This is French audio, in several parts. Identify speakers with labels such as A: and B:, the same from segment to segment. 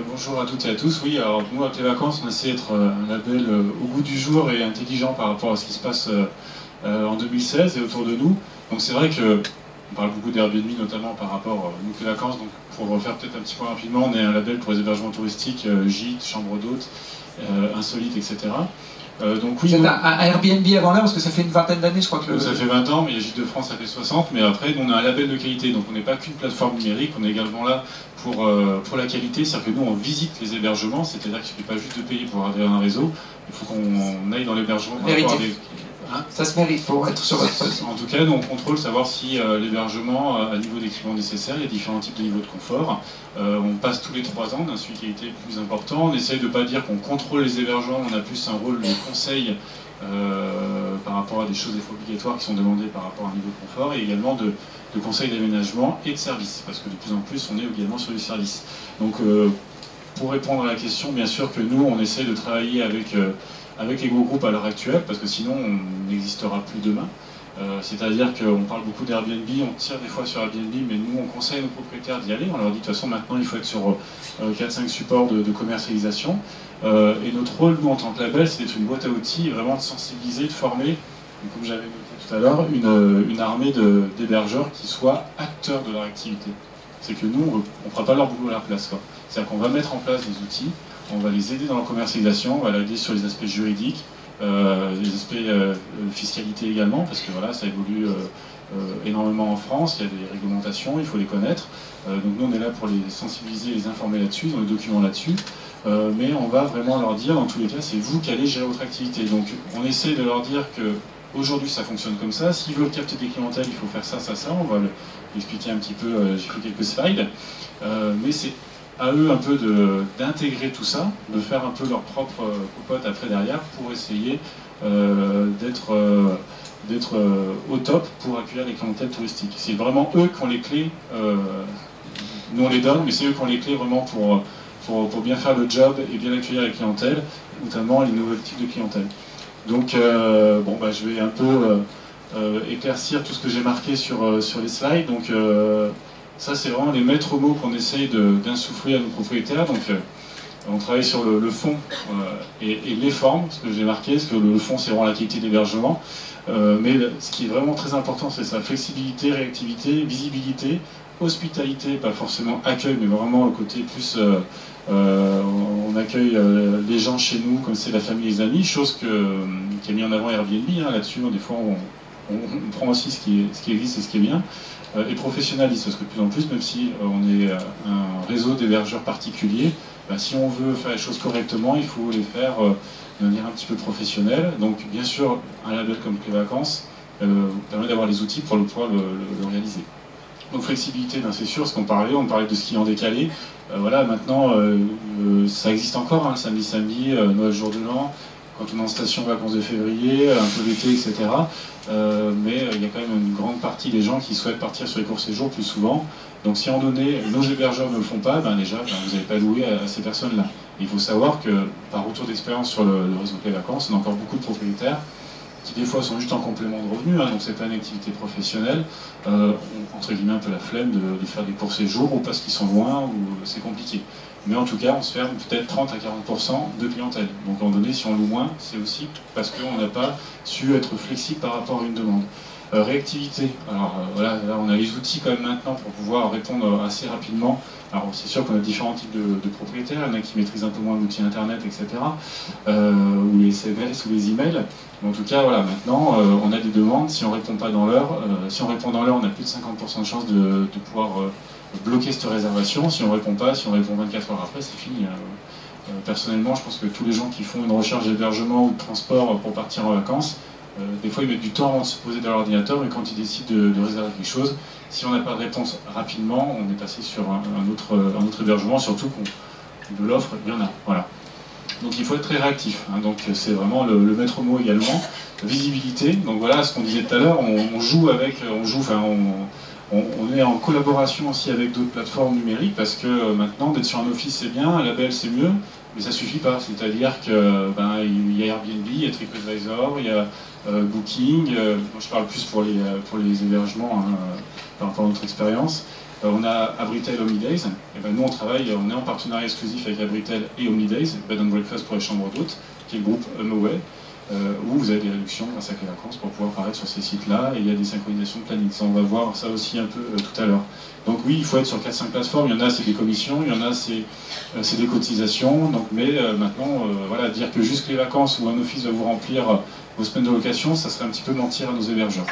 A: Bonjour à toutes et à tous. Oui, alors nous, à Télévacances, on essaie d'être un label au goût du jour et intelligent par rapport à ce qui se passe en 2016 et autour de nous. Donc c'est vrai que on parle beaucoup d'Airbnb, notamment par rapport à nous, Télévacances. Donc pour refaire peut-être un petit point rapidement, on est un label pour les hébergements touristiques, gîtes, chambres d'hôtes, insolites, etc. Donc oui,
B: vous êtes un Airbnb avant l'heure, parce que ça fait une vingtaine d'années, je crois que...
A: Ça fait 20 ans, mais Gîtes de France, ça fait 60. Mais après, on a un label de qualité, donc on n'est pas qu'une plateforme numérique, on est également là pour la qualité. C'est-à-dire que nous, on visite les hébergements, c'est-à-dire qu'il ne suffit pas juste de payer pour adhérer à un réseau, il faut qu'on aille dans l'hébergement.
B: Hein, ça se mérite pour être sur votre poste.
A: En tout cas, nous, on contrôle savoir si l'hébergement a le niveau d'équipement nécessaire. Il y a différents types de niveaux de confort. On passe tous les 3 ans d'un suivi qualité plus important. On essaye de ne pas dire qu'on contrôle les hébergements, on a plus un rôle de conseil par rapport à des choses obligatoires qui sont demandées par rapport à un niveau de confort, et également de conseil d'aménagement et de service, parce que de plus en plus, on est également sur du service. Donc, pour répondre à la question, bien sûr que nous, on essaie de travailler avec les gros groupes à l'heure actuelle, parce que sinon on n'existera plus demain. C'est-à-dire qu'on parle beaucoup d'Airbnb, on tire des fois sur Airbnb, mais nous on conseille nos propriétaires d'y aller, on leur dit de toute façon maintenant il faut être sur 4-5 supports de commercialisation. Et notre rôle, nous en tant que label, c'est d'être une boîte à outils, et vraiment de sensibiliser, de former, comme j'avais noté tout à l'heure, une armée d'hébergeurs qui soient acteurs de leur activité. C'est que nous, on ne fera pas leur boulot à leur place. C'est-à-dire qu'on va mettre en place des outils, on va les aider dans la commercialisation, on va les aider sur les aspects juridiques, les aspects fiscalité également, parce que voilà, ça évolue énormément en France, il y a des réglementations, il faut les connaître. Donc nous, on est là pour les sensibiliser, les informer là-dessus, dans les documents là-dessus. Mais on va vraiment leur dire, dans tous les cas, c'est vous qui allez gérer votre activité. Donc on essaie de leur dire que aujourd'hui ça fonctionne comme ça, s'ils veulent capter des clientèles, il faut faire ça, ça, ça, on va l'expliquer un petit peu, j'ai fait quelques slides. Mais c'est à eux un peu d'intégrer tout ça, de faire un peu leur propre popote après derrière pour essayer d'être au top pour accueillir les clientèles touristiques. C'est vraiment eux qui ont les clés, nous on les donne, mais c'est eux qui ont les clés vraiment pour bien faire le job et bien accueillir les clientèles, notamment les nouveaux types de clientèle. Donc je vais un peu éclaircir tout ce que j'ai marqué sur les slides. Donc ça, c'est vraiment les maîtres mots qu'on essaye d'insuffler à nos propriétaires. Donc, on travaille sur le fond et les formes, ce que j'ai marqué, parce que le fond, c'est vraiment la qualité d'hébergement. Mais ce qui est vraiment très important, c'est sa flexibilité, réactivité, visibilité, hospitalité, pas forcément accueil, mais vraiment le côté plus... on accueille les gens chez nous comme c'est la famille et les amis, chose qui est mis en avant Airbnb. Là-dessus, des fois, on prend aussi ce qui existe et ce qui est bien. Et professionnaliste, parce que de plus en plus, même si on est un réseau d'hébergeurs particuliers, si on veut faire les choses correctement, il faut les faire de manière un petit peu professionnelle. Donc bien sûr, un label comme Télévacances permet d'avoir les outils pour pouvoir le réaliser. Donc flexibilité, c'est sûr, ce qu'on parlait, on parlait de ski en décalé. Voilà, maintenant, ça existe encore, hein, samedi, Noël, jour de l'an, quand on est en station vacances de février, un peu l'été, etc. Mais il y a quand même une grande partie des gens qui souhaitent partir sur les courts séjours plus souvent. Donc si en donné, nos hébergeurs ne le font pas, déjà, vous n'avez pas loué à ces personnes-là. Il faut savoir que, par retour d'expérience sur le réseau Télévacances, on a encore beaucoup de propriétaires qui des fois sont juste en complément de revenus, donc c'est pas une activité professionnelle, entre guillemets un peu la flemme de faire des courts séjours, ou parce qu'ils sont loin, ou c'est compliqué. Mais en tout cas, on se ferme peut-être 30 à 40% de clientèle. Donc à un moment donné, si on loue moins, c'est aussi parce qu'on n'a pas su être flexible par rapport à une demande. Réactivité, alors voilà, là on a les outils quand même maintenant pour pouvoir répondre assez rapidement. Alors c'est sûr qu'on a différents types de propriétaires, il y en a qui maîtrisent un peu moins l'outil internet, etc. Ou les SMS ou les emails. Mais en tout cas, voilà, maintenant on a des demandes, si on répond pas dans l'heure, si on répond dans l'heure, on a plus de 50% de chances de pouvoir bloquer cette réservation. Si on répond pas, si on répond 24 heures après, c'est fini. Personnellement, je pense que tous les gens qui font une recherche d'hébergement ou de transport pour partir en vacances, des fois ils mettent du temps avant de se poser dans l'ordinateur, mais quand ils décident de réserver quelque chose, si on n'a pas de réponse rapidement, on est passé sur un autre hébergement, surtout de l'offre, il y en a. Voilà. Donc il faut être très réactif, hein. Donc c'est vraiment le maître mot également. Visibilité, donc voilà ce qu'on disait tout à l'heure, on est en collaboration aussi avec d'autres plateformes numériques, parce que maintenant d'être sur un office c'est bien, un label c'est mieux, mais ça suffit pas. C'est-à-dire que il y a Airbnb, il y a TripAdvisor, il y a Booking, moi je parle plus pour les hébergements, hein, par rapport à notre expérience. On a Abritel Omnidays, et ben nous on est en partenariat exclusif avec Abritel et Omnidays, Bed and Breakfast pour les chambres d'hôtes, qui est le groupe HomeAway, où vous avez des réductions grâce à Clé Vacances pour pouvoir apparaître sur ces sites-là, et il y a des synchronisations de planning. Ça, on va voir ça aussi un peu tout à l'heure. Donc oui, il faut être sur 4-5 plateformes, il y en a c'est des commissions, il y en a c'est des cotisations, donc, mais maintenant, voilà, dire que juste Clé Vacances ou un office va vous remplir vos semaines de location, ça serait un petit peu mentir à nos hébergeurs.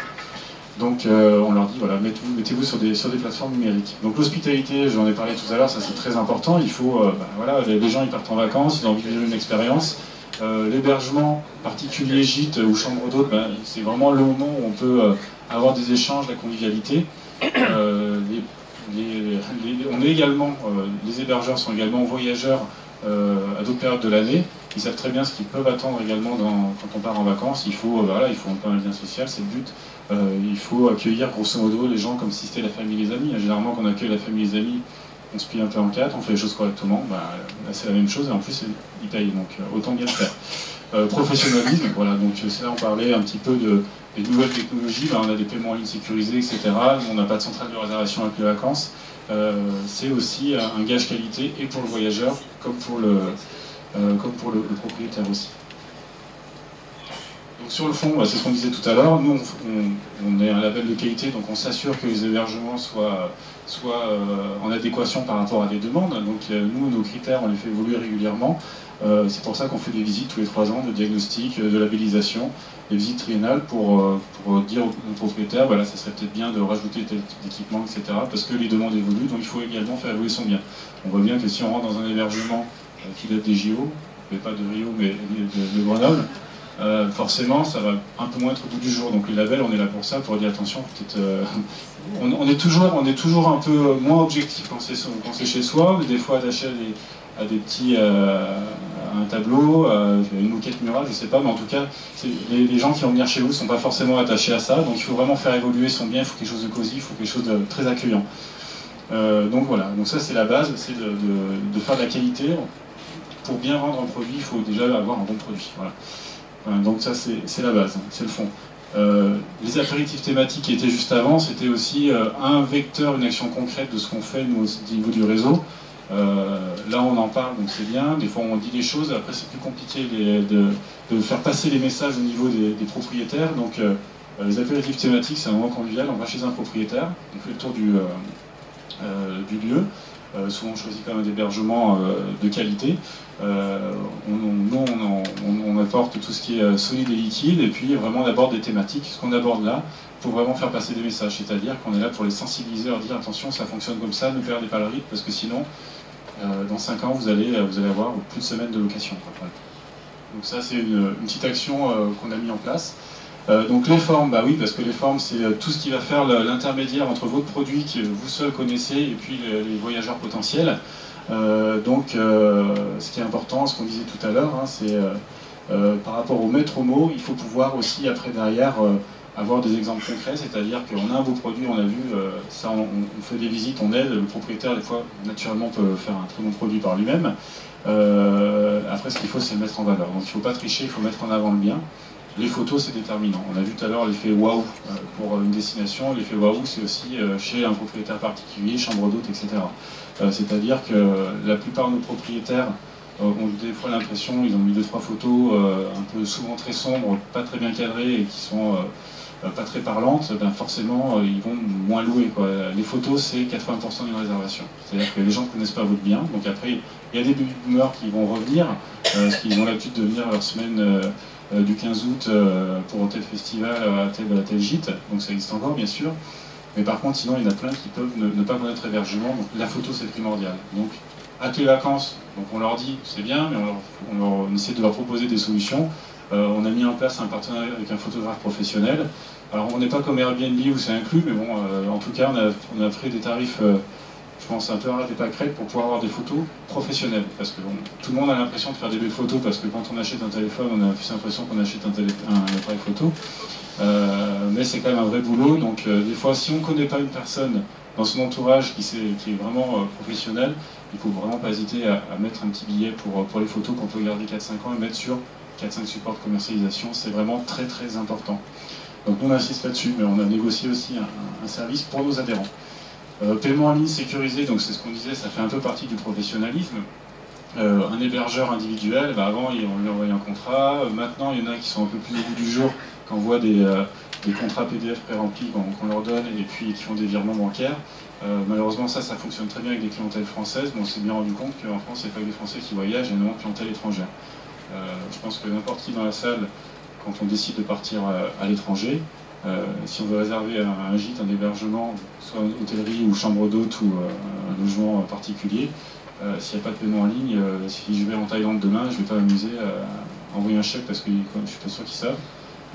A: Donc on leur dit, voilà, mettez-vous sur des plateformes numériques. Donc l'hospitalité, j'en ai parlé tout à l'heure, ça c'est très important, il faut, voilà, les gens ils partent en vacances, ils ont envie de vivre une expérience. L'hébergement, particulier gîte ou chambre d'hôte, c'est vraiment le moment où on peut avoir des échanges, la convivialité. On est également, les hébergeurs sont également voyageurs à d'autres périodes de l'année. Ils savent très bien ce qu'ils peuvent attendre également quand on part en vacances. Il faut un peu un lien social, c'est le but. Il faut accueillir grosso modo les gens comme si c'était la famille et les amis. Généralement, quand on accueille la famille et les amis, on se plie un peu en quatre, on fait les choses correctement. Là, c'est la même chose et en plus, ils payent, donc autant bien le faire. Professionnalisme, voilà, donc c'est là on parlait un petit peu des nouvelles technologies. On a des paiements en ligne sécurisés, etc. On n'a pas de centrale de réservation avec les vacances. C'est aussi un gage qualité et pour le voyageur comme pour le propriétaire aussi. Donc sur le fond, c'est ce qu'on disait tout à l'heure, nous on est un label de qualité, donc on s'assure que les hébergements soient en adéquation par rapport à des demandes. Donc nous, nos critères, on les fait évoluer régulièrement. C'est pour ça qu'on fait des visites tous les 3 ans, de diagnostic, de labellisation, des visites triennales pour dire aux propriétaires, voilà, ça serait peut-être bien de rajouter tel type d'équipement, etc. Parce que les demandes évoluent, donc il faut également faire évoluer son bien. On voit bien que si on rentre dans un hébergement qui date des JO, mais pas de Rio, mais de Grenoble, forcément ça va un peu moins être au bout du jour. Donc les labels, on est là pour ça, pour dire attention, peut-être on est toujours un peu moins objectif quand c'est chez soi, des fois attaché à des petits un tableau, une moquette murale, je sais pas, mais en tout cas les gens qui vont venir chez vous ne sont pas forcément attachés à ça, donc il faut vraiment faire évoluer son bien, il faut quelque chose de cosy, il faut quelque chose de très accueillant. Donc voilà, donc ça c'est la base, c'est de faire de la qualité. Pour bien vendre un produit, il faut déjà avoir un bon produit. Voilà. Donc ça c'est la base, c'est le fond. Les apéritifs thématiques qui étaient juste avant, c'était aussi un vecteur, une action concrète de ce qu'on fait nous au niveau du réseau. Là on en parle, donc c'est bien, des fois on dit des choses, après c'est plus compliqué de faire passer les messages au niveau des propriétaires. Donc les apéritifs thématiques, c'est un moment convivial, on va chez un propriétaire, on fait le tour du lieu. Souvent on choisit quand même un hébergement de qualité. On apporte tout ce qui est solide et liquide, et puis vraiment on aborde des thématiques. Ce qu'on aborde là, pour vraiment faire passer des messages, c'est-à-dire qu'on est là pour les sensibiliser, leur dire attention, ça fonctionne comme ça, ne perdez pas le rythme, parce que sinon, dans 5 ans, vous allez avoir plus de semaines de location. Donc ça, c'est une petite action qu'on a mis en place. Donc les formes, oui, parce que les formes, c'est tout ce qui va faire l'intermédiaire entre votre produit que vous seul connaissez et puis les voyageurs potentiels. Ce qui est important, ce qu'on disait tout à l'heure, c'est par rapport au maître mot, il faut pouvoir aussi après derrière avoir des exemples concrets, c'est-à-dire qu'on a un beau produit, on a vu, ça on fait des visites, on aide, le propriétaire des fois naturellement peut faire un très bon produit par lui-même. Après ce qu'il faut c'est le mettre en valeur, donc il ne faut pas tricher, il faut mettre en avant le bien. Les photos, c'est déterminant. On a vu tout à l'heure l'effet waouh pour une destination. L'effet waouh, c'est aussi chez un propriétaire particulier, chambre d'hôte, etc. C'est-à-dire que la plupart de nos propriétaires ont des fois l'impression, ils ont mis 2-3 photos un peu souvent très sombres, pas très bien cadrées et qui sont pas très parlantes, forcément ils vont moins louer, quoi. Les photos, c'est 80% d'une réservation. C'est-à-dire que les gens ne connaissent pas votre bien. Donc après, il y a des baby-boomers qui vont revenir, parce qu'ils ont l'habitude de venir leur semaine du 15 août pour tel festival à tel gîte, donc ça existe encore bien sûr, mais par contre sinon il y en a plein qui peuvent ne pas connaître hébergement, donc la photo c'est primordial. Donc à Clé Vacances, donc on leur dit c'est bien, mais on essaie de leur proposer des solutions. On a mis en place un partenariat avec un photographe professionnel. Alors on n'est pas comme Airbnb où c'est inclus, mais bon, en tout cas on a pris des tarifs je pense un peu à des pâquerettes pour pouvoir avoir des photos professionnelles, parce que bon, tout le monde a l'impression de faire des belles photos, parce que quand on achète un téléphone, on a plus l'impression qu'on achète un appareil photo, mais c'est quand même un vrai boulot. Donc des fois, si on ne connaît pas une personne dans son entourage qui est vraiment professionnel, il ne faut vraiment pas hésiter à mettre un petit billet pour les photos qu'on peut garder 4-5 ans et mettre sur 4-5 supports de commercialisation. C'est vraiment très très important. Donc nous on insiste là-dessus, mais on a négocié aussi un service pour nos adhérents. Paiement en ligne sécurisé, donc c'est ce qu'on disait, ça fait un peu partie du professionnalisme. Un hébergeur individuel, avant on lui envoyait un contrat, maintenant il y en a qui sont un peu plus au bout du jour, qui envoient des contrats PDF pré-remplis qu'on leur donne et puis qui font des virements bancaires. Malheureusement ça fonctionne très bien avec des clientèles françaises, mais on s'est bien rendu compte qu'en France il n'y a pas que des Français qui voyagent, il y a énormément de clientèle étrangère. Je pense que n'importe qui dans la salle, quand on décide de partir à l'étranger, si on veut réserver un gîte, un hébergement, soit une hôtellerie ou chambre d'hôte ou un logement particulier, s'il n'y a pas de paiement en ligne, si je vais en Thaïlande demain, je ne vais pas m'amuser à envoyer un chèque parce que je ne suis pas sûr qu'ils savent.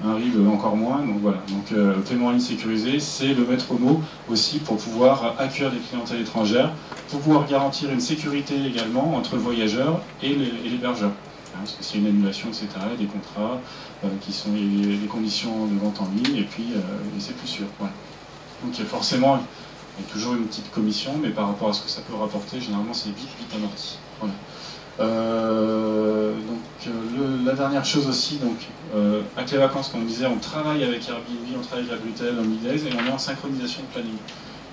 A: Un RIB encore moins, donc voilà. Donc le paiement en ligne sécurisé, c'est le maître mot aussi pour pouvoir accueillir des clientèles étrangères, pour pouvoir garantir une sécurité également entre le voyageur et l'hébergeur. Parce que s'il y a une annulation, etc., des contrats qui sont les conditions de vente en ligne, et puis c'est plus sûr. Voilà. Donc forcément, il y a toujours une petite commission, mais par rapport à ce que ça peut rapporter, généralement c'est vite amorti. Voilà. La dernière chose aussi, avec les vacances, comme on disait, on travaille avec Airbnb, on travaille avec Ablutel, Homidays, et on est en synchronisation de planning.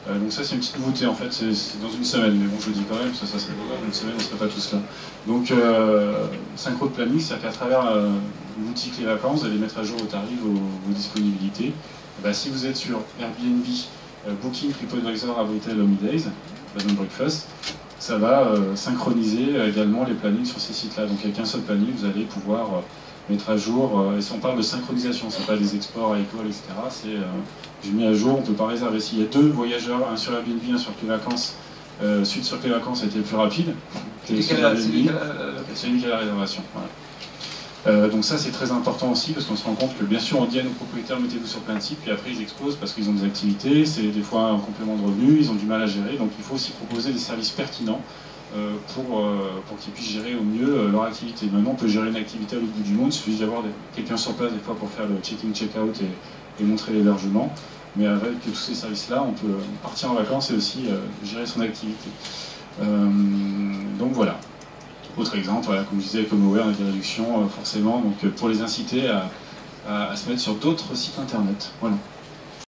A: Donc ça c'est une petite nouveauté en fait, c'est dans une semaine, mais bon je le dis quand même, ça serait pas dans une semaine, on ne serait pas tous là. Donc synchro de planning, c'est-à-dire qu'à travers l'outil Clé Vacances, vous allez mettre à jour vos tarifs, vos disponibilités. Et si vous êtes sur Airbnb, Booking, TripAdvisor, Ablutel, Homidays, Bed and Breakfast, ça va synchroniser également les plannings sur ces sites-là. Donc avec un seul planning, vous allez pouvoir mettre à jour, et si on parle de synchronisation, c'est pas des exports à école, etc. C'est j'ai mis à jour, on ne peut pas réserver. S'il y a deux voyageurs, un sur Airbnb, un sur Clé Vacances, suite sur Clé Vacances a été le plus rapide. C'est lui qui a la réservation. Voilà. Donc ça c'est très important aussi parce qu'on se rend compte que bien sûr on dit à nos propriétaires mettez-vous sur plein de sites puis après ils explosent parce qu'ils ont des activités, c'est des fois un complément de revenus, ils ont du mal à gérer, donc il faut aussi proposer des services pertinents pour qu'ils puissent gérer au mieux leur activité. Maintenant on peut gérer une activité à l'autre bout du monde, il suffit d'avoir quelqu'un sur place des fois pour faire le check-in, check-out et montrer l'hébergement, mais avec tous ces services-là on peut partir en vacances et aussi gérer son activité. Donc voilà. Autre exemple, voilà, comme je disais, avec HomeAware, on a des réductions forcément, donc pour les inciter à se mettre sur d'autres sites internet. Voilà.